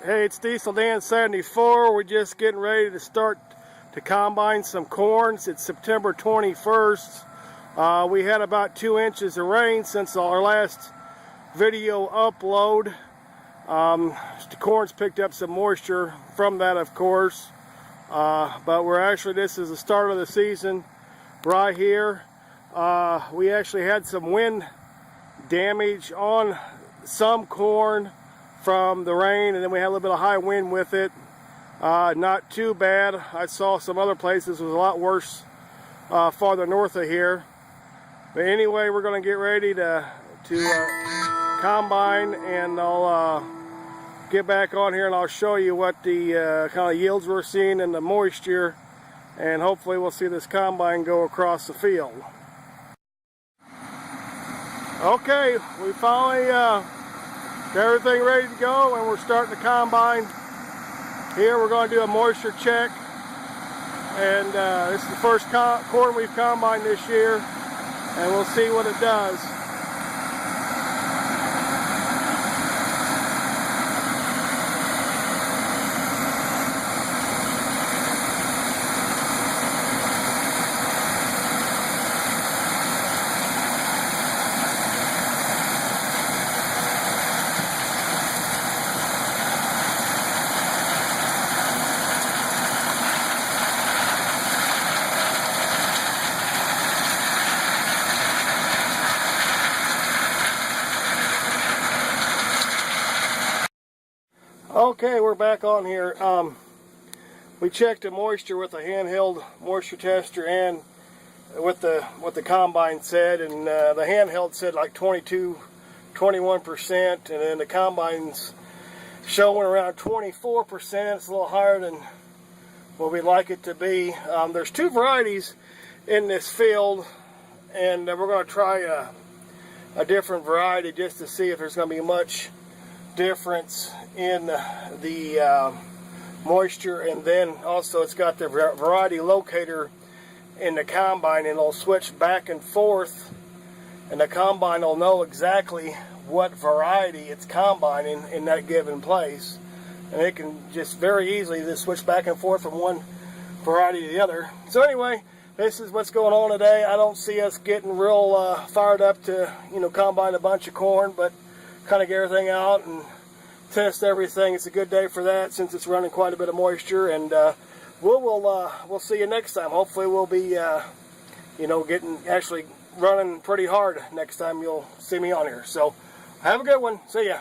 Hey, it's Diesel Dan 74. We're just getting ready to start to combine some corn. It's September 21st. We had about 2 inches of rain since our last video upload. The corn's picked up some moisture from that, of course. But this is the start of the season right here. We actually had some wind damage on some corn from the rain, and then we had a little bit of high wind with it. Not too bad. I saw some other places it was a lot worse farther north of here. But anyway, we're going to get ready to combine, and I'll get back on here and I'll show you what the kind of yields we're seeing and the moisture, and hopefully we'll see this combine go across the field. Okay, we finally got everything ready to go, and we're starting to combine. Here we're going to do a moisture check, and this is the first corn we've combined this year, and we'll see what it does. Okay, we're back on here. We checked the moisture with a handheld moisture tester and what the combine said, and the handheld said like 21%, and then the combine's showing around 24%. It's a little higher than what we'd like it to be. There's 2 varieties in this field, and we're going to try a different variety just to see if there's going to be much difference in the moisture. And then also it's got the variety locator in the combine, and it'll switch back and forth, and the combine will know exactly what variety it's combining in that given place, and it can just very easily just switch back and forth from one variety to the other. So anyway, this is what's going on today. I don't see us getting real fired up to combine a bunch of corn, but kind of get everything out and test everything. It's a good day for that since it's running quite a bit of moisture, and we'll see you next time. Hopefully we'll be actually running pretty hard next time you'll see me on here. So have a good one. See ya.